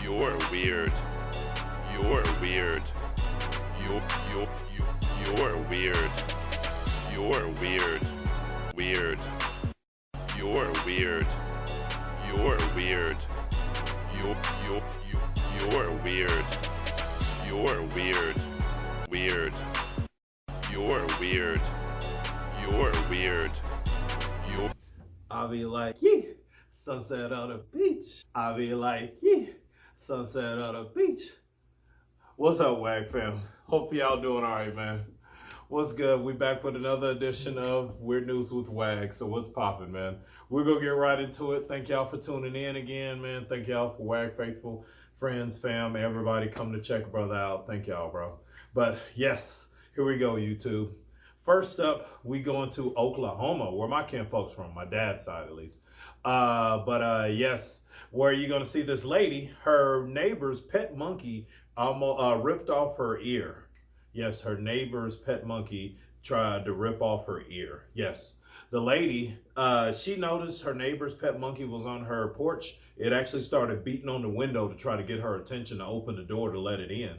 You're weird. You're weird. You're weird. You're weird. Weird. You're weird. You're weird. You're weird. You're weird. Weird. You're weird. You're weird. I'll be like, yeah, sunset on the beach. I'll be like, yeah, sunset on the beach. What's up, WAG fam? Hope y'all doing all right, man. What's good? We back with another edition of Weird News with WAG. So what's popping, man? We're going to get right into it. Thank y'all for tuning in again, man. Thank y'all for WAG faithful, friends, fam, everybody come to check a brother out. Thank y'all, bro. But yes, here we go, YouTube. First up, we going to Oklahoma, where my kinfolk's from, my dad's side at least. Yes, where you're going to see this lady, her neighbor's pet monkey almost ripped off her ear. Yes, her neighbor's pet monkey tried to rip off her ear. Yes, the lady, she noticed her neighbor's pet monkey was on her porch. It actually started beating on the window to try to get her attention to open the door to let it in.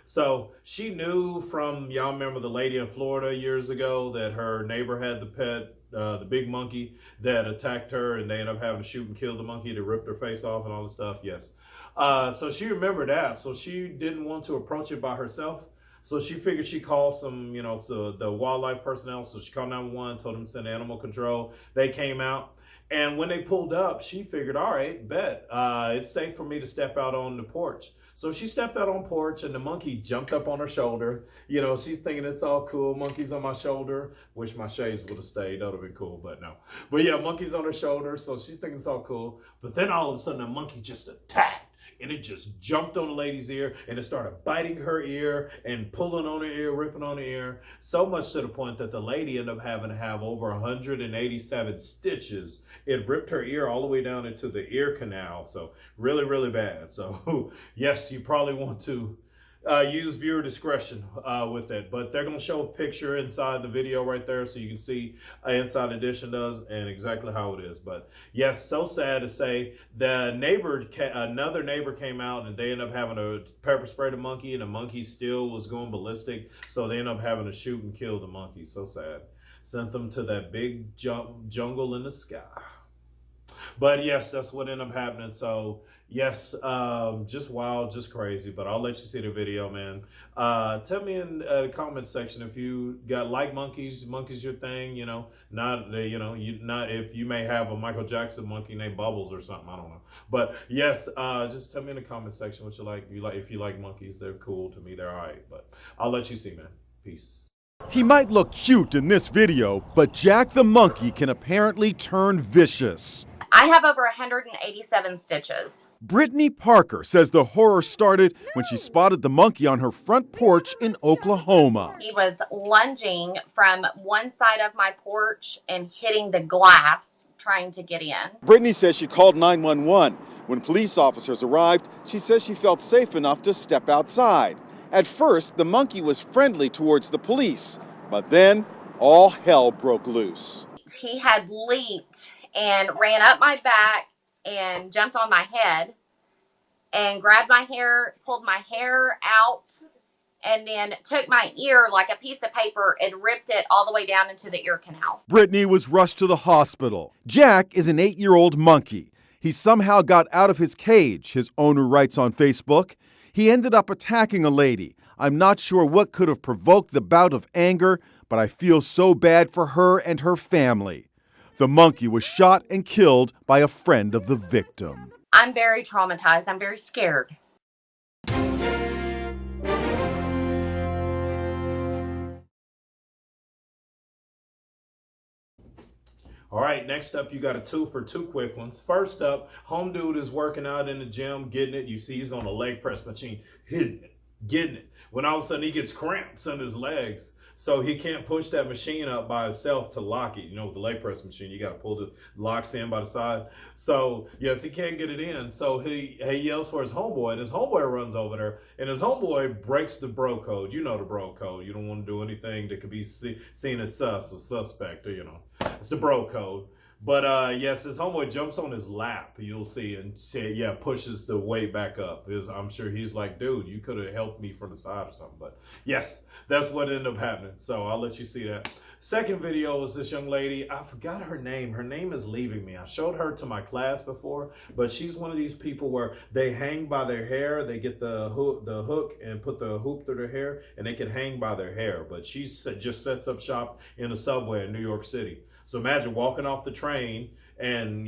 So she knew from, y'all remember the lady in Florida years ago that her neighbor had the pet, the big monkey that attacked her, and they ended up having to shoot and kill the monkey that ripped her face off and all this stuff. Yes. So she remembered that. So she didn't want to approach it by herself. So she figured she'd call some, so the wildlife personnel. So she called 911, told them to send animal control. They came out. And when they pulled up, she figured, all right, bet, it's safe for me to step out on the porch. So she stepped out on porch and the monkey jumped up on her shoulder. She's thinking it's all cool. Monkey's on my shoulder. Wish my shades would have stayed. That would have been cool, but no. But yeah, monkey's on her shoulder. So she's thinking it's all cool. But then all of a sudden the monkey just attacked. And it just jumped on the lady's ear and it started biting her ear and pulling on her ear, ripping on her ear. So much to the point that the lady ended up having to have over 187 stitches. It ripped her ear all the way down into the ear canal. So really, really bad. So yes, you probably want to use viewer discretion with it, but they're going to show a picture inside the video right there so you can see Inside Edition does and exactly how it is. But yes, so sad to say the another neighbor came out and they ended up having to pepper spray the monkey and the monkey still was going ballistic. So they ended up having to shoot and kill the monkey. So sad. Sent them to that big jungle in the sky. But yes, that's what ended up happening. So yes, just wild, just crazy. But I'll let you see the video, man. Tell me in the comment section if you got monkeys your thing. Not if you may have a Michael Jackson monkey named Bubbles or something. I don't know. But yes, just tell me in the comment section what you like. If you like monkeys, they're cool to me. They're all right. But I'll let you see, man. Peace. He might look cute in this video, but Jack the monkey can apparently turn vicious. I have over 187 stitches. Brittany Parker says the horror started when she spotted the monkey on her front porch in Oklahoma. He was lunging from one side of my porch and hitting the glass, trying to get in. Brittany says she called 911. When police officers arrived, she says she felt safe enough to step outside. At first, the monkey was friendly towards the police, but then all hell broke loose. He had leaped and ran up my back and jumped on my head and grabbed my hair, pulled my hair out, and then took my ear like a piece of paper and ripped it all the way down into the ear canal. Brittany was rushed to the hospital. Jack is an 8-year-old monkey. He somehow got out of his cage, his owner writes on Facebook. He ended up attacking a lady. I'm not sure what could have provoked the bout of anger, but I feel so bad for her and her family. The monkey was shot and killed by a friend of the victim. I'm very traumatized. I'm very scared. All right, next up, you got a 2 for 2 quick ones. First up, home dude is working out in the gym, getting it. You see he's on a leg press machine, hitting it, getting it. When all of a sudden he gets cramps under his legs. So he can't push that machine up by himself to lock it. With the leg press machine, you got to pull the locks in by the side. So yes, he can't get it in. So he yells for his homeboy, and his homeboy runs over there, and his homeboy breaks the bro code. You know the bro code. You don't want to do anything that could be seen as sus or suspect, or it's the bro code. But yes, his homeboy jumps on his lap, you'll see, and pushes the weight back up. I'm sure he's like, dude, you could have helped me from the side or something. But yes, that's what ended up happening. So I'll let you see that. Second video was this young lady. I forgot her name. Her name is leaving me. I showed her to my class before, but she's one of these people where they hang by their hair. They get the hook and put the hoop through their hair, and they can hang by their hair. But she just sets up shop in a subway in New York City. So imagine walking off the train and,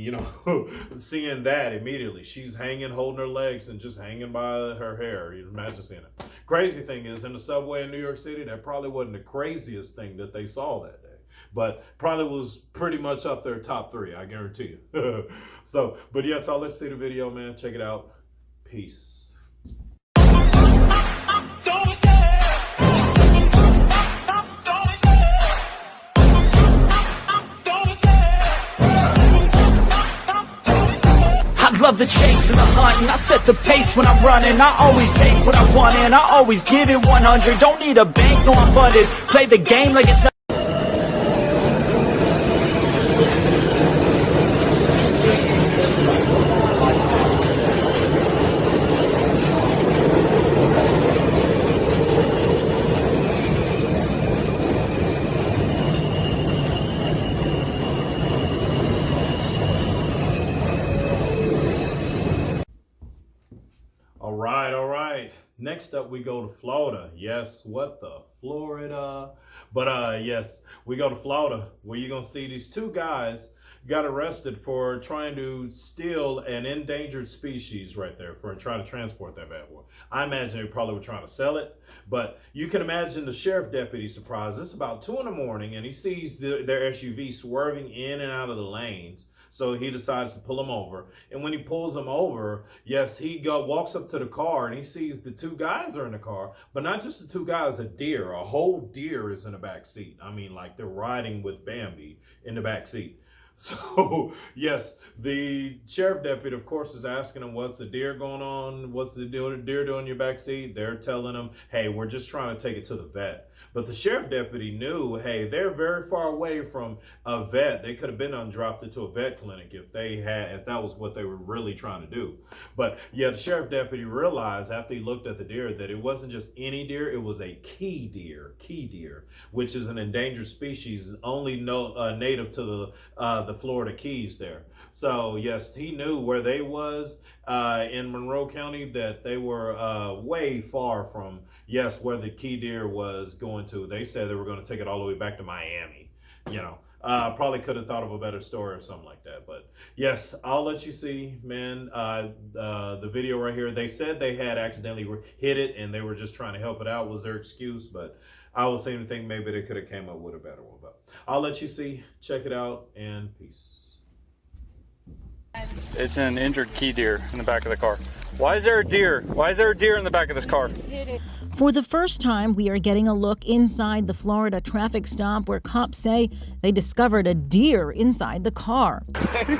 seeing that immediately. She's hanging, holding her legs and just hanging by her hair. You imagine seeing it. Crazy thing is, in the subway in New York City, that probably wasn't the craziest thing that they saw that day. But probably was pretty much up there top 3, I guarantee you. But yes, I'll let you see the video, man. Check it out. Peace. Love the chase and the hunt, and I set the pace when I'm running. I always take what I want and I always give it 100. Don't need a bank, no I'm funded. Play the game like it's not. All right. Next up, we go to Florida. Yes, what the Florida? But yes, we go to Florida, where you're going to see these 2 guys got arrested for trying to steal an endangered species right there, for trying to transport that bad boy. I imagine they probably were trying to sell it, but you can imagine the sheriff deputy surprised. It's about 2 in the morning, and he sees their SUV swerving in and out of the lanes. So he decides to pull him over. And when he pulls him over, yes, he walks up to the car and he sees the 2 guys are in the car, but not just the 2 guys, a deer. A whole deer is in the back seat. I mean, like they're riding with Bambi in the back seat. So, yes, the sheriff deputy, of course, is asking him, what's the deer going on? What's the deer doing in your back seat? They're telling him, hey, we're just trying to take it to the vet. But the sheriff deputy knew, hey, they're very far away from a vet. They could have been dropped into a vet clinic if that was what they were really trying to do. But yeah, the sheriff deputy realized after he looked at the deer that it wasn't just any deer, it was a key deer, which is an endangered species only native to the Florida Keys there. So yes, he knew where they was in Monroe County, that they were way far from, yes, where the key deer was going to. They said they were going to take it all the way back to Miami. Probably could have thought of a better story or something like that. But yes, I'll let you see, man, the video right here. They said they had accidentally hit it and they were just trying to help it out, was their excuse. But I was saying to think maybe they could have came up with a better one. But I'll let you see. Check it out, and peace. It's an injured key deer in the back of the car. Why is there a deer? Why is there a deer in the back of this car? For the first time, we are getting a look inside the Florida traffic stop where cops say they discovered a deer inside the car. You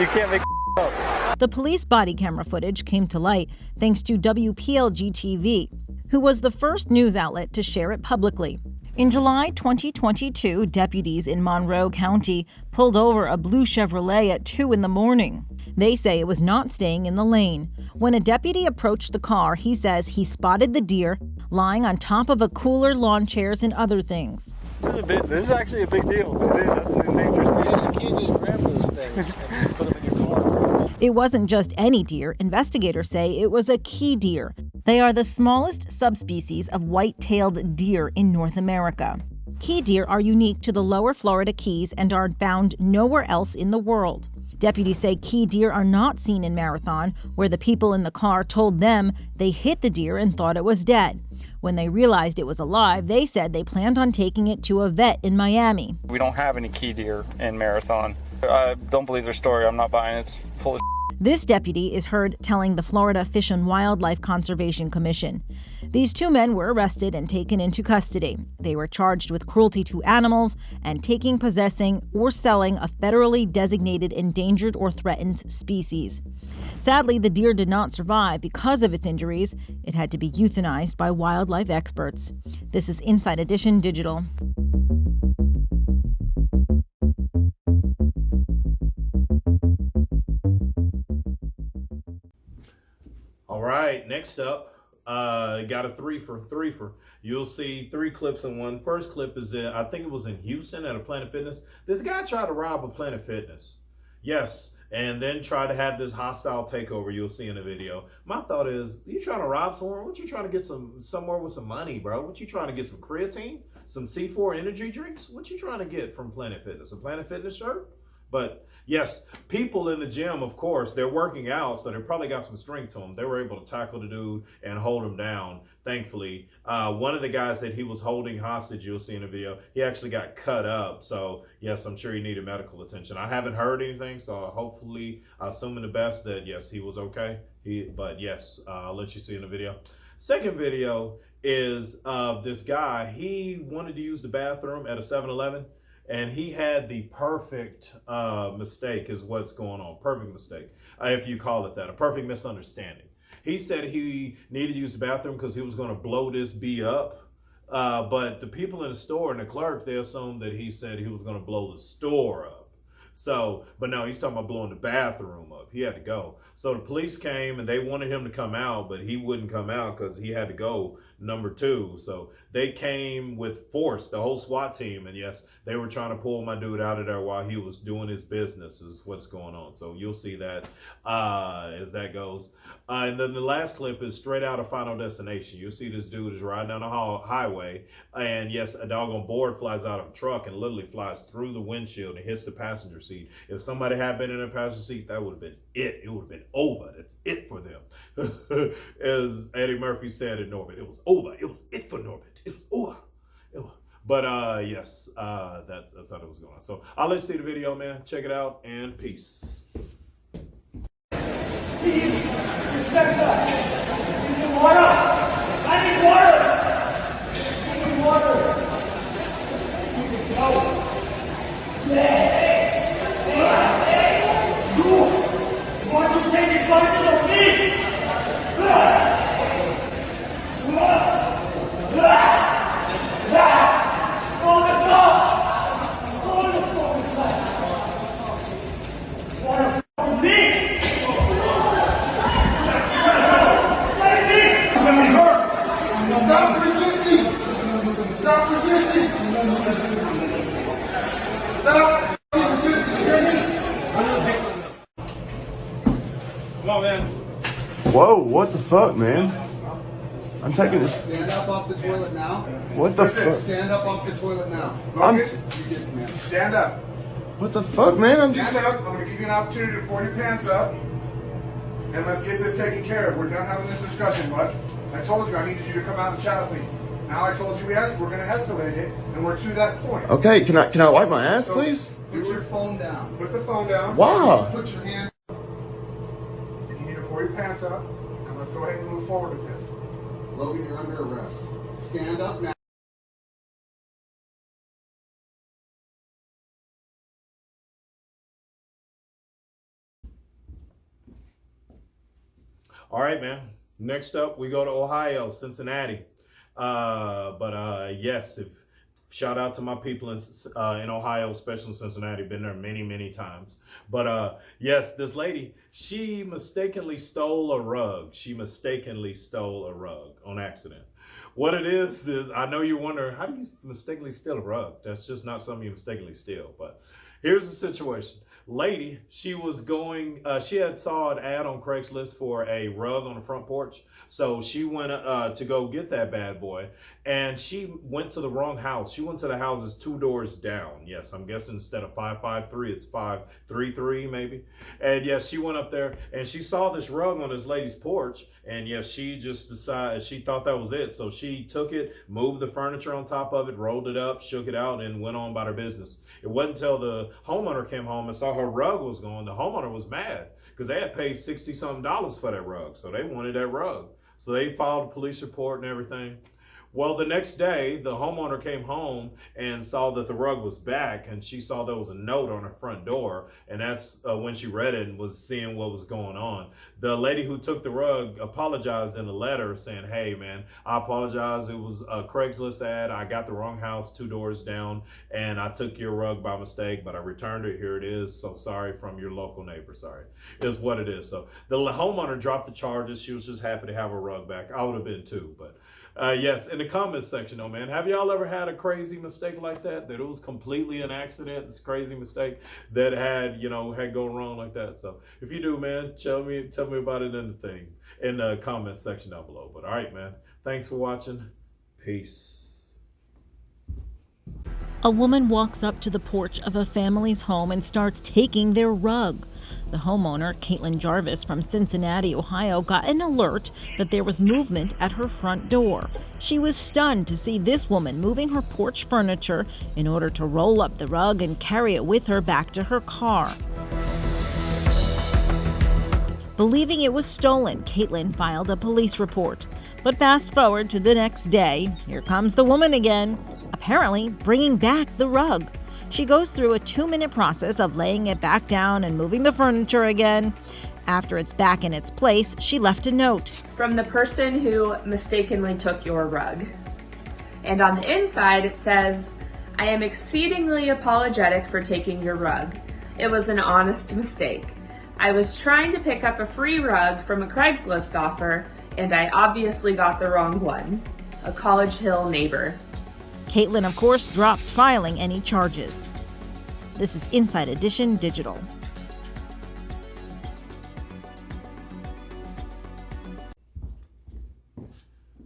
can't make up. The police body camera footage came to light thanks to WPLG TV, who was the first news outlet to share it publicly. In July 2022, deputies in Monroe County pulled over a blue Chevrolet at 2 in the morning. They say it was not staying in the lane. When a deputy approached the car, he says he spotted the deer lying on top of a cooler, lawn chairs, and other things. This is actually a big deal. It is. That's an endangered species. Yeah, you can't just grab those things and put them in your car. It wasn't just any deer. Investigators say it was a key deer. They are the smallest subspecies of white-tailed deer in North America. Key deer are unique to the lower Florida Keys and are found nowhere else in the world. Deputies say key deer are not seen in Marathon, where the people in the car told them they hit the deer and thought it was dead. When they realized it was alive, they said they planned on taking it to a vet in Miami. We don't have any key deer in Marathon. I don't believe their story. I'm not buying it. It's full of This deputy is heard telling the Florida Fish and Wildlife Conservation Commission. These 2 men were arrested and taken into custody. They were charged with cruelty to animals and taking, possessing, or selling a federally designated endangered or threatened species. Sadly, the deer did not survive because of its injuries. It had to be euthanized by wildlife experts. This is Inside Edition Digital. All right, next up, got a threefer. You'll see 3 clips in one. First clip is I think it was in Houston at a Planet Fitness. This guy tried to rob a Planet Fitness. Yes, and then tried to have this hostile takeover you'll see in the video. My thought is, you trying to rob somewhere? What you trying to get somewhere with some money, bro? What you trying to get, some creatine? Some C4 energy drinks? What you trying to get from Planet Fitness? A Planet Fitness shirt? But yes, people in the gym, of course, they're working out, so they probably got some strength to them. They were able to tackle the dude and hold him down, thankfully. One of the guys that he was holding hostage, you'll see in the video, he actually got cut up. So, yes, I'm sure he needed medical attention. I haven't heard anything, so hopefully, assuming the best that, yes, he was okay. But, yes, I'll let you see in the video. Second video is of this guy. He wanted to use the bathroom at a 7-Eleven. And he had the perfect mistake is what's going on. Perfect mistake, if you call it that. A perfect misunderstanding. He said he needed to use the bathroom because he was going to blow this bee up. But the people in the store and the clerk, they assumed that he said he was going to blow the store up. So, but no, he's talking about blowing the bathroom up. He had to go. So the police came and they wanted him to come out, but he wouldn't come out because he had to go number 2. So they came with force, the whole SWAT team. And yes, they were trying to pull my dude out of there while he was doing his business is what's going on. So you'll see that as that goes. And then the last clip is straight out of Final Destination. You'll see this dude is riding down the highway. And yes, a doggone board flies out of a truck and literally flies through the windshield and hits the passenger seat. If somebody had been in a passenger seat, that would have been it. It would have been over. That's it for them. As Eddie Murphy said in Norbit, it was over. It was it for Norbit. It was over. But yes, that's how it was going. So I'll let you see the video, man. Check it out and peace. Whoa, what the fuck, man? I'm taking this. Stand up off the toilet now. What the fuck? Stand up off the toilet now. Stand up. What the fuck, man? I'm just. Stand up. I'm going to give you an opportunity to pull your pants up. And let's get this taken care of. We're done having this discussion, bud. I told you I needed you to come out and chat with me. Now I told you yes, we're going to escalate it, and we're to that point. Okay, can I wipe my ass, please? Put your phone down. Put the phone down. Wow. Put your hand. If you need to pull your pants up, and let's go ahead and move forward with this. Logan, you're under arrest. Stand up now. All right, man. Next up, we go to Ohio, Cincinnati. Yes, shout out to my people in Ohio, especially in Cincinnati. Been there many, many times. But yes, this lady, she mistakenly stole a rug. She mistakenly stole a rug on accident. What it is I know you wonder, how do you mistakenly steal a rug? That's just not something you mistakenly steal. But here's the situation. Lady, she was going, she had saw an ad on Craigslist for a rug on the front porch. So she went to go get that bad boy, and she went to the wrong house. She went to the houses 2 doors down. Yes, I'm guessing instead of 553, it's 533 maybe. And yes, she went up there and she saw this rug on this lady's porch. And yes, she just decided, she thought that was it. So she took it, moved the furniture on top of it, rolled it up, shook it out, and went on about her business. It wasn't until the homeowner came home and saw her rug was gone. The homeowner was mad because they had paid $60-something for that rug. So they wanted that rug. So they filed a police report and everything. Well, the next day, the homeowner came home and saw that the rug was back, and she saw there was a note on her front door, and that's when she read it and was seeing what was going on. The lady who took the rug apologized in a letter saying, hey, man, I apologize. It was a Craigslist ad. I got the wrong house 2 doors down, and I took your rug by mistake, but I returned it. Here it is. So sorry from your local neighbor. Sorry, is what it is. So the homeowner dropped the charges. She was just happy to have her rug back. I would have been too, but yes, in the comments section, though, man, have y'all ever had a crazy mistake like that? That it was completely an accident, it's a crazy mistake that had gone wrong like that? So if you do, man, tell me about it in the comments section down below. But all right, man, thanks for watching. Peace. A woman walks up to the porch of a family's home and starts taking their rug. The homeowner, Caitlin Jarvis from Cincinnati, Ohio, got an alert that there was movement at her front door. She was stunned to see this woman moving her porch furniture in order to roll up the rug and carry it with her back to her car. Believing it was stolen, Caitlin filed a police report. But fast forward to the next day, here comes the woman again, apparently bringing back the rug. She goes through a 2-minute process of laying it back down and moving the furniture again. After it's back in its place, she left a note. From the person who mistakenly took your rug. And on the inside it says, I am exceedingly apologetic for taking your rug. It was an honest mistake. I was trying to pick up a free rug from a Craigslist offer, and I obviously got the wrong one. A College Hill neighbor. Caitlin, of course, dropped filing any charges. This is Inside Edition Digital.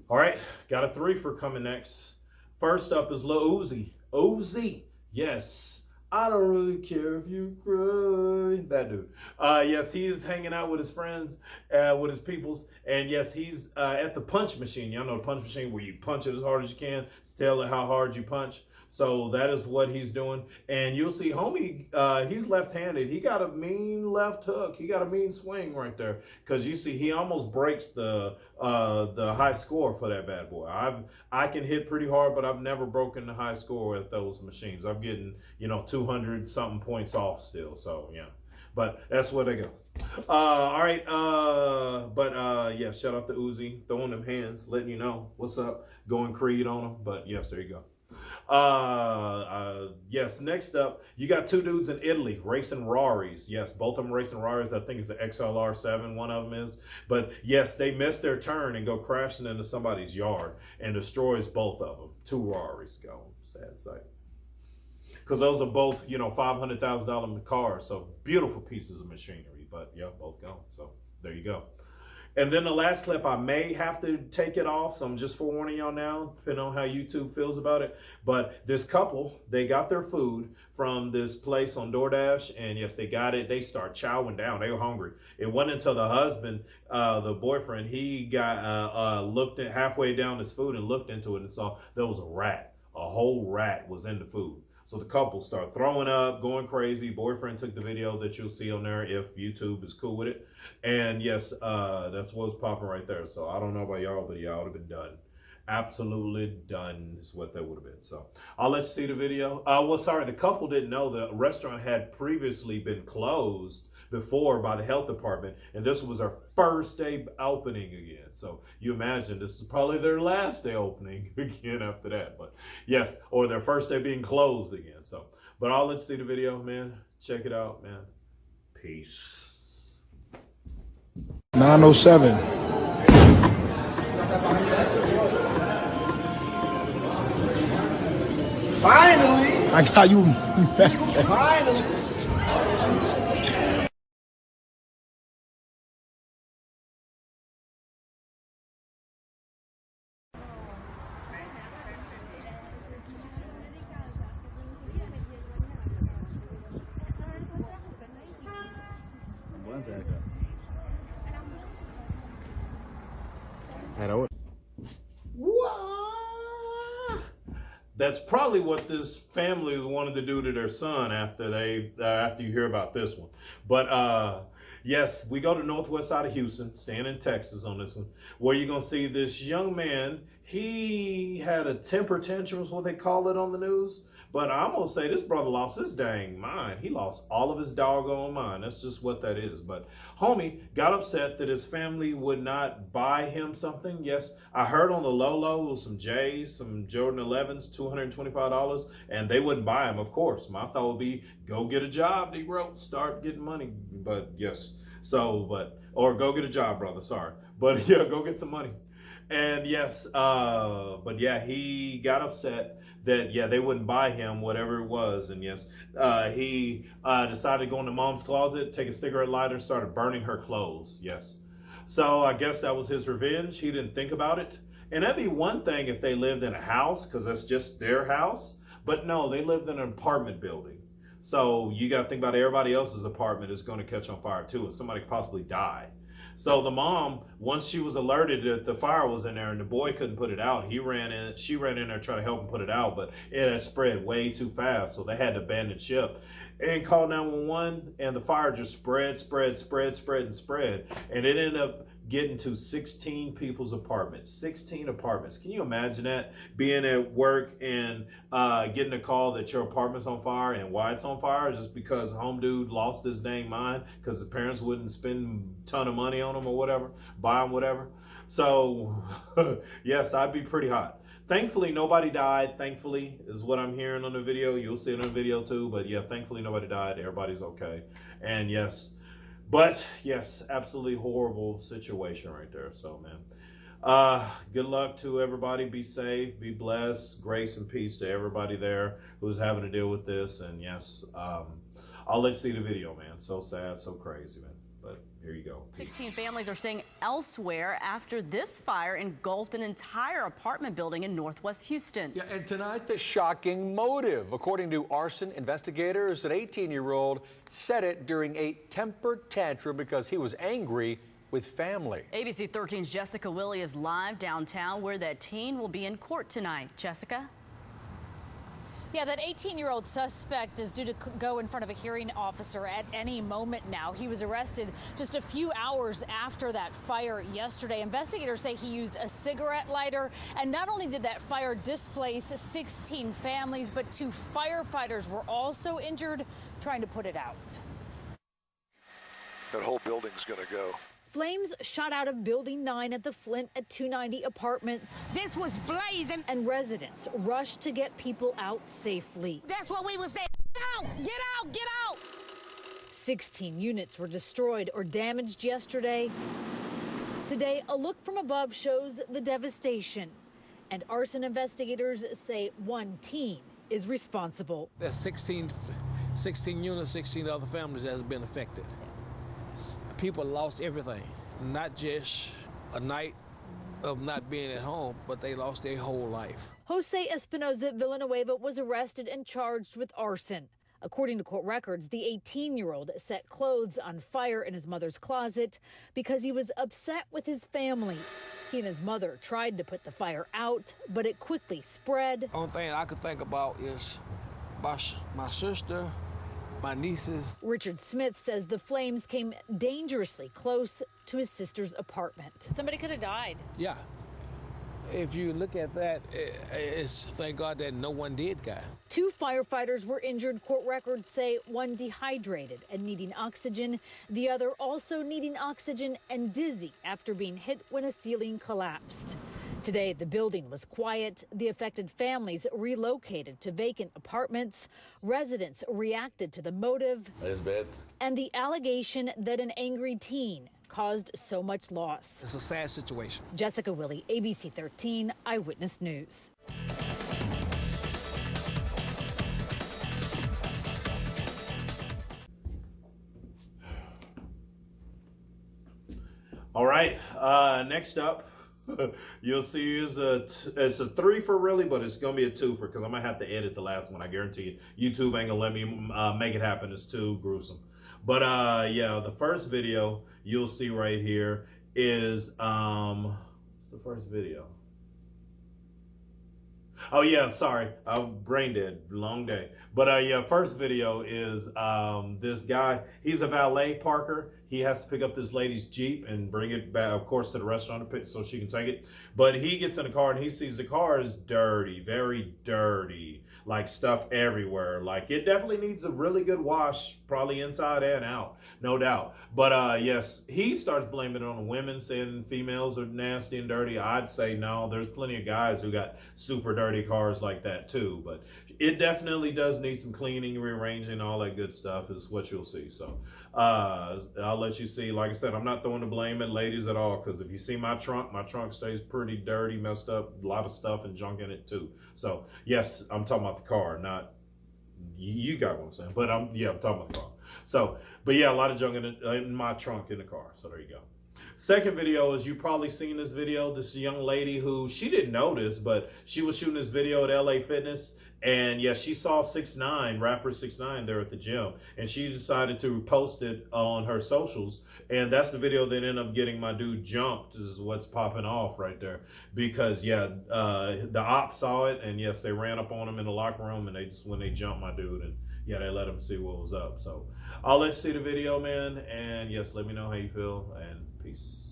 All right, got a 3 for coming next. First up is Lil Uzi. Uzi, yes. I don't really care if you cry. That dude. Yes, he is hanging out with his friends, with his peoples. And yes, he's at the punch machine. Y'all know the punch machine where you punch it as hard as you can to tell it how hard you punch. So that is what he's doing. And you'll see homie, he's left-handed. He got a mean left hook. He got a mean swing right there. Because you see, he almost breaks the high score for that bad boy. I can hit pretty hard, but I've never broken the high score at those machines. I'm getting, 200 something points off still. So yeah, but that's where they go. All right. Yeah, shout out to Uzi, throwing them hands, letting you know what's up, going Creed on them. But yes, there you go. Yes, next up, you got 2 dudes in Italy racing Raris. Yes, both of them racing Raris. I think it's the XLR7, one of them is. But yes, they miss their turn and go crashing into somebody's yard and destroys both of them. 2 Raris go. Sad sight. Because those are both, $500,000 cars. So beautiful pieces of machinery. But yeah, both gone. So there you go. And then the last clip, I may have to take it off, so I'm just forewarning y'all now, depending on how YouTube feels about it. But this couple, they got their food from this place on DoorDash, and yes, they got it. They start chowing down. They were hungry. It wasn't until the husband, the boyfriend, he got looked at halfway down his food and looked into it and saw there was a rat. A whole rat was in the food. So the couple start throwing up, going crazy. Boyfriend took the video that you'll see on there if YouTube is cool with it. And yes, that's what's popping right there. So I don't know about y'all, but y'all would have been done. Absolutely done is what that would have been. So I'll let you see the video. Well, sorry, the couple didn't know the restaurant had previously been closed before by the health department, and this was our first day opening again. So you imagine this is probably their last day opening again after that. But yes, or their first day being closed again. So, but I'll let you see the video, man. Check it out, man. Peace. 907. Finally! I got you. Finally! That's probably what this family wanted to do to their son after you hear about this one. But yes, we go to northwest side of Houston, staying in Texas on this one, where you're going to see this young man. He had a temper tantrum, is what they call it on the news. But I'm going to say this brother lost his dang mind. He lost all of his doggone mind. That's just what that is. But homie got upset that his family would not buy him something. Yes, I heard on the low was some J's, some Jordan 11s, $225, and they wouldn't buy him, of course. My thought would be, go get a job, Negro. Start getting money. But yes, or go get a job, brother. Sorry. But yeah, go get some money. And yes, but yeah, he got upset that, yeah, they wouldn't buy him whatever it was. And yes, he decided to go into mom's closet, take a cigarette lighter, and started burning her clothes. Yes. So I guess that was his revenge. He didn't think about it. And that'd be one thing if they lived in a house, because that's just their house. But no, they lived in an apartment building. So you got to think about everybody else's apartment is going to catch on fire too, and somebody could possibly die. So the mom, once she was alerted that the fire was in there and the boy couldn't put it out, she ran in there trying to help him put it out, but it had spread way too fast. So they had to abandon ship and call 911, and the fire just spread. And it ended up getting to 16 people's apartments. 16 apartments. Can you imagine that? Being at work and getting a call that your apartment's on fire, and why it's on fire just because home dude lost his dang mind because his parents wouldn't spend a ton of money on him or whatever, buy him whatever. So yes, I'd be pretty hot. Thankfully, nobody died. Thankfully, is what I'm hearing on the video. You'll see it on the video too. But yeah, thankfully nobody died. Everybody's okay. And yes, but yes, absolutely horrible situation right there. So man, good luck to everybody. Be safe, be blessed. Grace and peace to everybody there who's having to deal with this. And yes, I'll let you see the video, man. So sad, so crazy, man. But here you go. 16 families are staying elsewhere after this fire engulfed an entire apartment building in northwest Houston. Yeah, and tonight, the shocking motive. According to arson investigators, an 18-year-old said it during a temper tantrum because he was angry with family. ABC 13's Jessica Willie is live downtown where that teen will be in court tonight. Jessica? Yeah, that 18-year-old suspect is due to go in front of a hearing officer at any moment now. He was arrested just a few hours after that fire yesterday. Investigators say he used a cigarette lighter, and not only did that fire displace 16 families, but 2 firefighters were also injured trying to put it out. That whole building's going to go. Flames shot out of Building 9 at the Flint at 290 Apartments. This was blazing. And residents rushed to get people out safely. That's what we were saying. Get out! Get out! Get out! 16 units were destroyed or damaged yesterday. Today, a look from above shows the devastation. And arson investigators say one teen is responsible. There's 16 units, 16 other families that have been affected. People lost everything, not just a night of not being at home, but they lost their whole life. Jose Espinoza Villanueva was arrested and charged with arson. According to court records, the 18-year-old set clothes on fire in his mother's closet because he was upset with his family. He and his mother tried to put the fire out, but it quickly spread. The only thing I could think about is my sister, my nieces. Richard Smith says the flames came dangerously close to his sister's apartment. Somebody could have died. Yeah. If you look at that, it's thank God that no one did die. 2 firefighters were injured. Court records say one dehydrated and needing oxygen, the other also needing oxygen and dizzy after being hit when a ceiling collapsed. Today, the building was quiet. The affected families relocated to vacant apartments. Residents reacted to the motive. That's bad. And the allegation that an angry teen caused so much loss. It's a sad situation. Jessica Willie, ABC 13 Eyewitness News. All right, next up, you'll see it's a 3-fer really, but it's gonna be a 2-fer because I'm gonna have to edit the last one. I guarantee you. YouTube ain't gonna let me make it happen. It's too gruesome. But yeah, the first video you'll see right here is what's the first video? Oh yeah, sorry, I'm brain dead, long day. But yeah, first video is this guy. He's a valet parker. he has to pick up this lady's Jeep and bring it back, of course, to the restaurant so she can take it. But he gets in the car and he sees the car is dirty, very dirty, like stuff everywhere. Like it definitely needs a really good wash, probably inside and out, no doubt. But yes, he starts blaming it on the women, saying females are nasty and dirty. I'd say no, there's plenty of guys who got super dirty cars like that too. But it definitely does need some cleaning, rearranging, all that good stuff is what you'll see. So I'll let you see. Like I said, I'm not throwing the blame at ladies at all, because if you see my trunk stays pretty dirty, messed up, a lot of stuff and junk in it too. So yes, I'm talking about the car, not you got what I'm saying, but I'm talking about the car. So, but yeah, a lot of junk in my trunk in the car. So there you go. Second video is, you probably seen this video. This young lady who, she didn't notice, but she was shooting this video at LA Fitness. And yeah, she saw 6ix9ine, rapper 6ix9ine there at the gym. And she decided to post it on her socials. And that's the video that ended up getting my dude jumped, is what's popping off right there. Because yeah, the ops saw it, and yes, they ran up on him in the locker room, and when they jumped my dude, and yeah, they let him see what was up. So I'll let you see the video, man. And yes, let me know how you feel, and peace.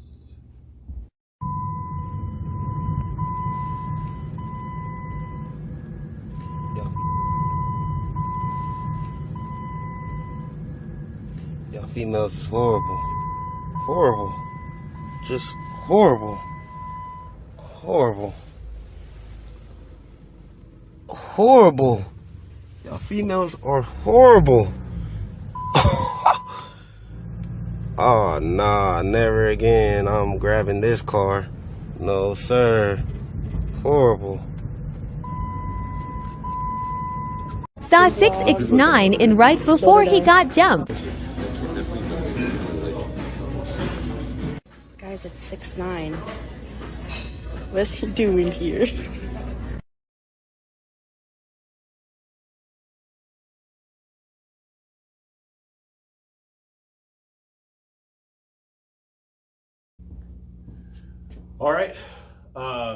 Y'all females is horrible. Horrible. Just horrible. Horrible. Horrible. Y'all females are horrible. Oh, nah, never again. I'm grabbing this car. No, sir. Horrible. Saw 6ix9ine in right before he got jumped. Guys, it's 6ix9ine. What's he doing here? All right,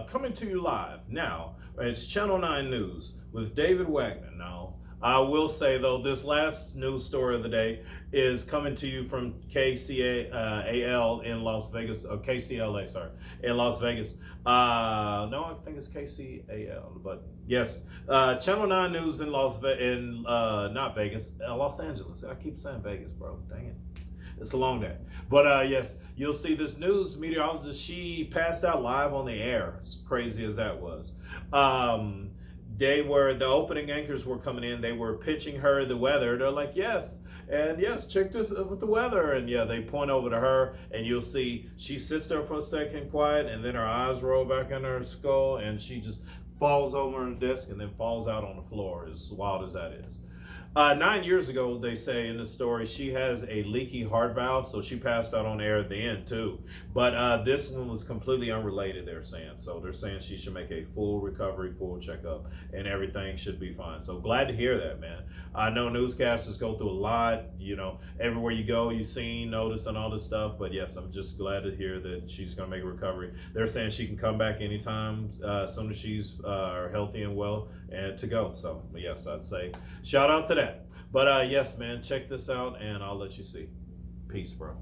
coming to you live now. It's Channel 9 News with David Wagner. Now, I will say though, this last news story of the day is coming to you from KCAL in Las Vegas, or KCLA, sorry, in Las Vegas. No, I think it's KCAL, but yes, Channel 9 News in Los Angeles. I keep saying Vegas, bro. Dang it. It's a long day. But yes, you'll see this news meteorologist, she passed out live on the air, as crazy as that was. The opening anchors were coming in, they were pitching her the weather. They're like, yes, and yes, check this with the weather. And yeah, they point over to her, and you'll see she sits there for a second quiet, and then her eyes roll back in her skull, and she just falls over on the desk and then falls out on the floor, as wild as that is. 9 years ago, they say in the story, she has a leaky heart valve, so she passed out on air at the end too. But this one was completely unrelated, they're saying. So they're saying she should make a full recovery, full checkup, and everything should be fine. So glad to hear that, man. I know newscasters go through a lot, you know, everywhere you go, you see, notice, and all this stuff. But yes, I'm just glad to hear that she's going to make a recovery. They're saying she can come back anytime, as soon as she's healthy and well and to go. So yes, I'd say shout out to that. But yes, man, check this out, and I'll let you see. Peace, bro.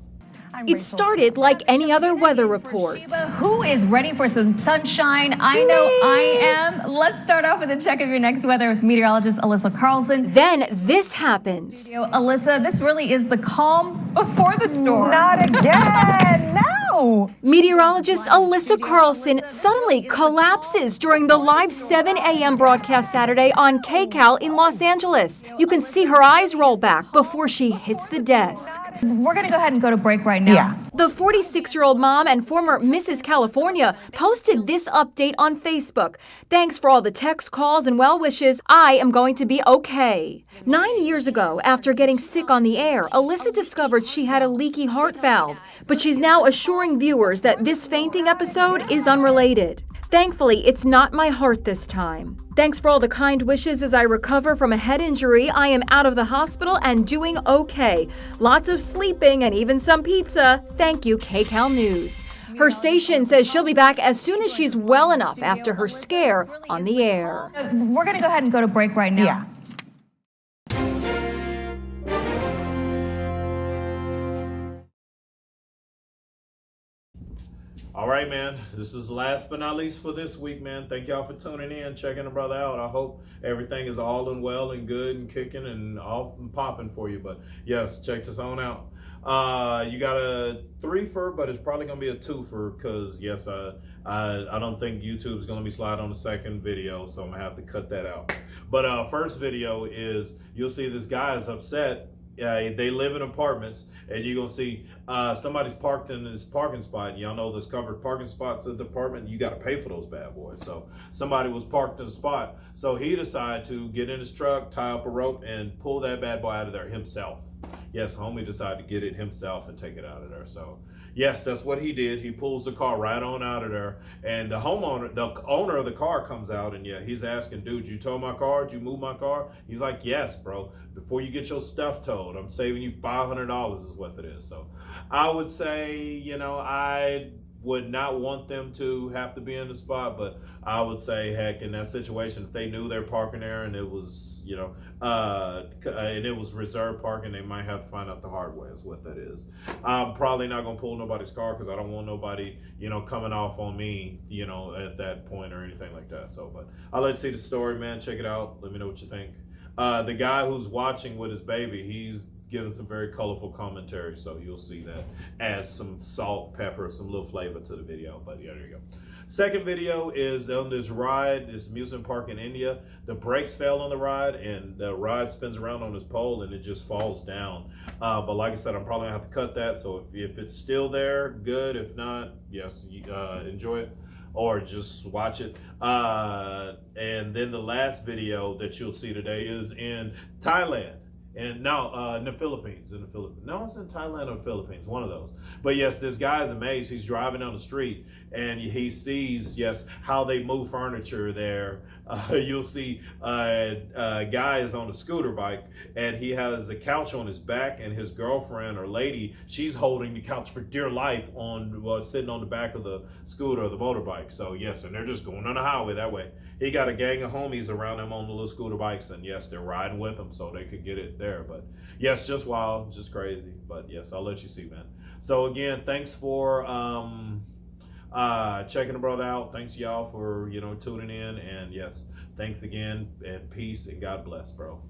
It started like any other weather report. Who is ready for some sunshine? I know I am. Let's start off with a check of your next weather with meteorologist Alyssa Carlson. Then this happens. Alyssa, this really is the calm before the storm. Not again, no! Meteorologist Alyssa Carlson suddenly collapses during the live 7 a.m. broadcast Saturday on KCAL in Los Angeles. You can see her eyes roll back before she hits the desk. We're going to go ahead and go to break right now. Yeah. The 46-year-old mom and former Mrs. California posted this update on Facebook. Thanks for all the text, calls, and well wishes. I am going to be okay. 9 years ago, after getting sick on the air, Alyssa discovered she had a leaky heart valve, but she's now assuring viewers that this fainting episode is unrelated. Thankfully, it's not my heart this time. Thanks for all the kind wishes as I recover from a head injury. I am out of the hospital and doing okay. Lots of sleeping and even some pizza. Thank you, KCAL News. Her station says she'll be back as soon as she's well enough after her scare on the air. We're going to go ahead and go to break right now. Yeah. All right, man. This is last but not least for this week, man. Thank y'all for tuning in, checking the brother out. I hope everything is all and well and good and kicking and off and popping for you. But yes, check this on out. You got a 3-fer, but it's probably gonna be a 2-fer because yes, I don't think YouTube's gonna be sliding on the second video, so I'm gonna have to cut that out. But first video is you'll see this guy is upset. They live in apartments, and you're gonna see somebody's parked in this parking spot. Y'all know there's covered parking spots at the apartment. You got to pay for those bad boys. So somebody was parked in the spot. So he decided to get in his truck, tie up a rope, and pull that bad boy out of there himself. Yes, homie decided to get it himself and take it out of there. So yes, that's what he did. He pulls the car right on out of there, and the owner of the car comes out, and yeah, he's asking, dude, you tow my car? Did you move my car? He's like, yes, bro. Before you get your stuff towed, I'm saving you $500 is what it is. So I would say, you know, I would not want them to have to be in the spot, but I would say, heck, in that situation, if they knew they're parking there and it was, you know, and it was reserved parking, they might have to find out the hard way is what that is. I'm probably not gonna pull nobody's car because I don't want nobody, you know, coming off on me, you know, at that point or anything like that. So, but I'll let you see the story, man. Check it out. Let me know what you think. The guy who's watching with his baby, he's giving some very colorful commentary, so you'll see that adds some salt, pepper, some little flavor to the video. But yeah, there you go. Second video is on this ride, this amusement park in India. The brakes fail on the ride, and the ride spins around on this pole, and it just falls down. But like I said, I'm probably gonna have to cut that. So if it's still there, good. If not, yes, enjoy it. Or just watch it. And then the last video that you'll see today is in Thailand. And no, in the Philippines. No, it's in Thailand or Philippines, one of those. But yes, this guy is amazed. He's driving down the street and he sees, yes, how they move furniture there. You'll see a guy is on a scooter bike and he has a couch on his back, and his girlfriend or lady, she's holding the couch for dear life sitting on the back of the scooter or the motorbike. So yes, and they're just going on the highway that way. He got a gang of homies around him on the little scooter bikes, and yes, they're riding with him so they could get it there. But yes, just wild, just crazy. But yes, I'll let you see, man. So again, thanks for checking the brother out. Thanks y'all for, you know, tuning in, and yes, thanks again, and peace and God bless, bro.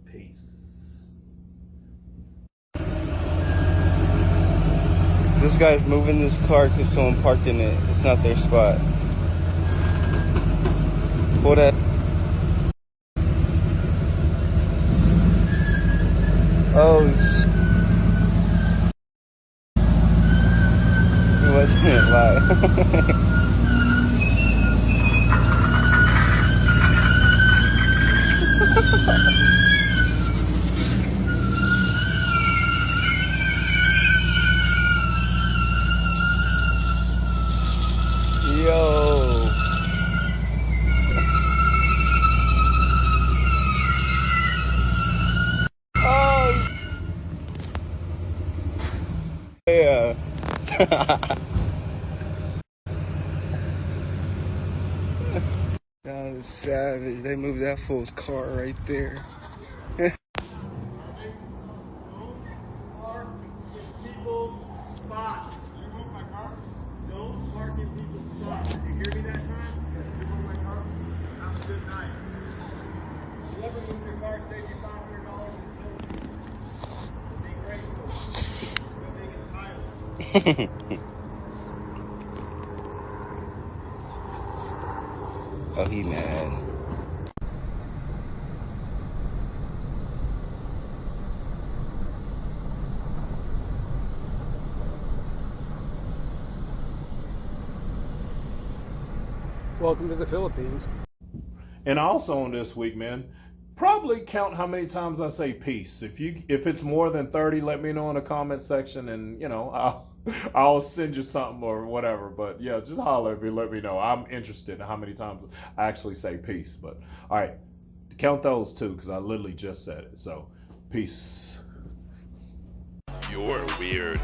Peace. This guy's moving this car because someone parked in it. It's not their spot. Pull that. Oh, it wasn't live. Yo. Oh. Yeah. That was savage. They moved that fool's car right there. Oh, he mad. Welcome to the Philippines. And also on this week, man, probably count how many times I say peace. If it's more than 30, let me know in the comment section, and you know, I'll send you something or whatever. But yeah, just holler at me, let me know. I'm interested in how many times I actually say peace. But all right, count those too, because I literally just said it. So peace. You're weird.